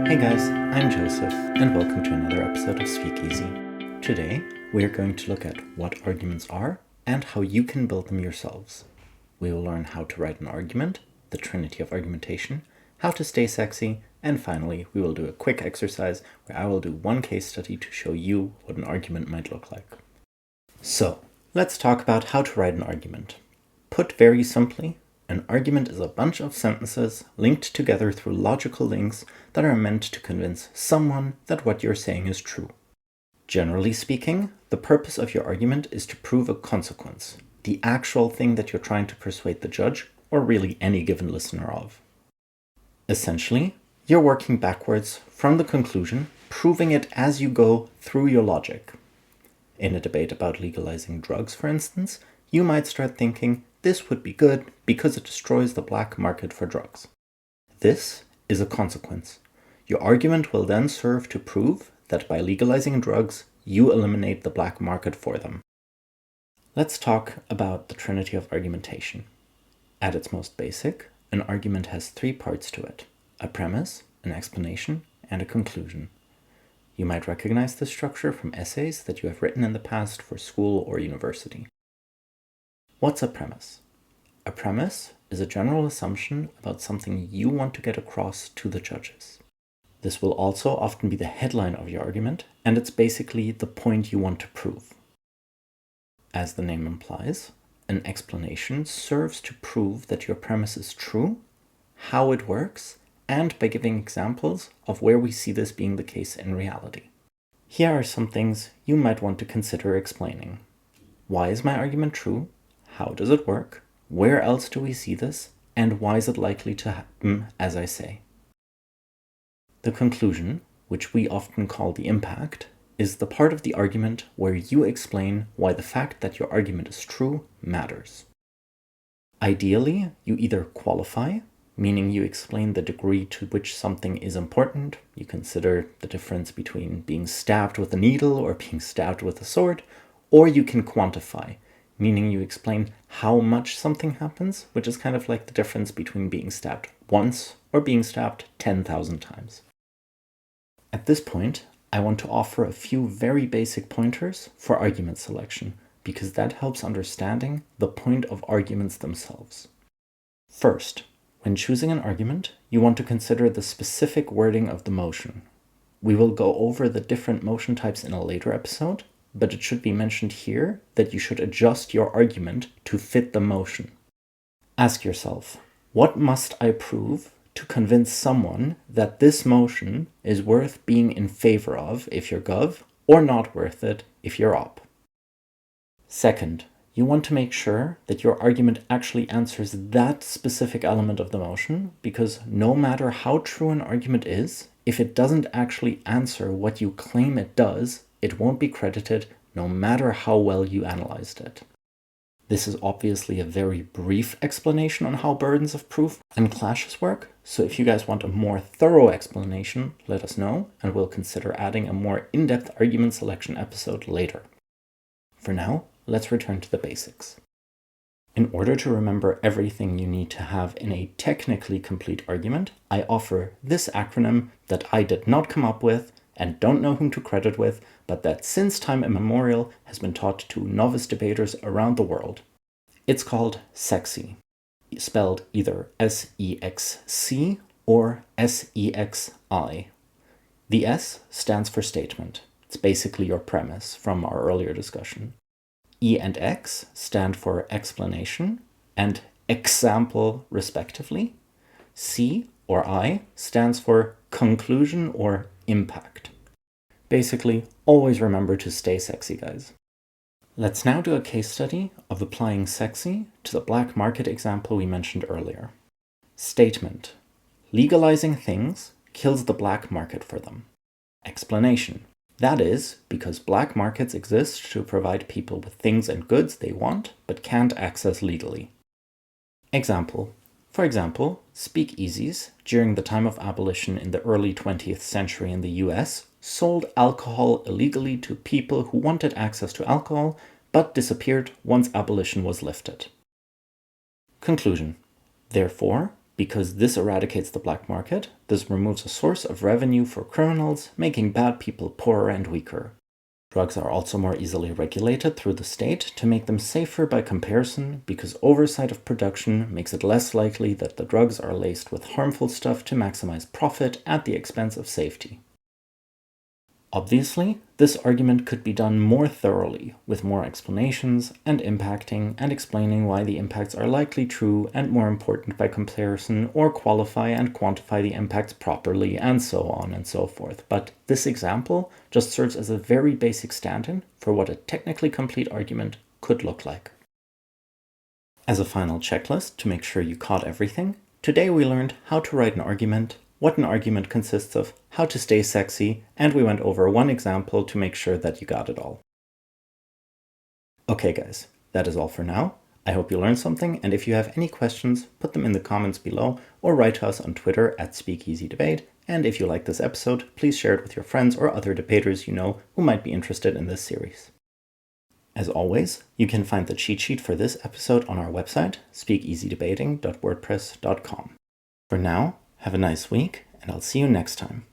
Hey guys, I'm Joseph, and welcome to another episode of Speakeasy. Today, we are going to look at what arguments are and how you can build them yourselves. We will learn how to write an argument, the trinity of argumentation, how to stay sexy, and finally, we will do a quick exercise where I will do one case study to show you what an argument might look like. So, let's talk about how to write an argument. Put very simply, an argument is a bunch of sentences linked together through logical links that are meant to convince someone that what you're saying is true. Generally speaking, the purpose of your argument is to prove a consequence, the actual thing that you're trying to persuade the judge, or really any given listener of. Essentially, you're working backwards from the conclusion, proving it as you go through your logic. In a debate about legalizing drugs, for instance, you might start thinking, this would be good because it destroys the black market for drugs. This is a consequence. Your argument will then serve to prove that by legalizing drugs, you eliminate the black market for them. Let's talk about the trinity of argumentation. At its most basic, an argument has three parts to it: a premise, an explanation, and a conclusion. You might recognize this structure from essays that you have written in the past for school or university. What's a premise? A premise is a general assumption about something you want to get across to the judges. This will also often be the headline of your argument, and it's basically the point you want to prove. As the name implies, an explanation serves to prove that your premise is true, how it works, and by giving examples of where we see this being the case in reality. Here are some things you might want to consider explaining. Why is my argument true? How does it work? Where else do we see this? And why is it likely to happen as I say? The conclusion, which we often call the impact, is the part of the argument where you explain why the fact that your argument is true matters. Ideally, you either qualify, meaning you explain the degree to which something is important. You consider the difference between being stabbed with a needle or being stabbed with a sword, or you can quantify, meaning you explain how much something happens, which is kind of like the difference between being stabbed once or being stabbed 10,000 times. At this point, I want to offer a few very basic pointers for argument selection, because that helps understanding the point of arguments themselves. First, when choosing an argument, you want to consider the specific wording of the motion. We will go over the different motion types in a later episode, but it should be mentioned here that you should adjust your argument to fit the motion. Ask yourself, what must I prove to convince someone that this motion is worth being in favor of if you're gov, or not worth it if you're op? Second, you want to make sure that your argument actually answers that specific element of the motion, because no matter how true an argument is, if it doesn't actually answer what you claim it does, it won't be credited no matter how well you analyzed it. This is obviously a very brief explanation on how burdens of proof and clashes work, so if you guys want a more thorough explanation, let us know, and we'll consider adding a more in-depth argument selection episode later. For now, let's return to the basics. In order to remember everything you need to have in a technically complete argument, I offer this acronym that I did not come up with and don't know whom to credit with, but that since time immemorial has been taught to novice debaters around the world. It's called SEXY, spelled either S-E-X-C or S-E-X-I. The S stands for statement. It's basically your premise from our earlier discussion. E and X stand for explanation and example respectively. C or I stands for conclusion or impact. Basically, always remember to stay sexy, guys. Let's now do a case study of applying sexy to the black market example we mentioned earlier. Statement: legalizing things kills the black market for them. Explanation: that is because black markets exist to provide people with things and goods they want but can't access legally. Example: for example, speakeasies during the time of abolition in the early 20th century in the US sold alcohol illegally to people who wanted access to alcohol but disappeared once abolition was lifted. Conclusion: therefore, Because this eradicates the black market, this removes a source of revenue for criminals, making bad people poorer and weaker. Drugs are also more easily regulated through the state to make them safer by comparison, because oversight of production makes it less likely that the drugs are laced with harmful stuff to maximize profit at the expense of safety. Obviously, this argument could be done more thoroughly, with more explanations and impacting and explaining why the impacts are likely true and more important by comparison, or qualify and quantify the impacts properly, and so on and so forth. But this example just serves as a very basic stand-in for what a technically complete argument could look like. As a final checklist to make sure you caught everything, today we learned how to write an argument, what an argument consists of, how to stay sexy, and we went over one example to make sure that you got it all. Okay guys, that is all for now. I hope you learned something, and if you have any questions, put them in the comments below or write to us on Twitter @SpeakeAzyDebate. And if you like this episode, please share it with your friends or other debaters you know who might be interested in this series. As always, you can find the cheat sheet for this episode on our website, speakeasydebating.wordpress.com. For now, have a nice week, and I'll see you next time.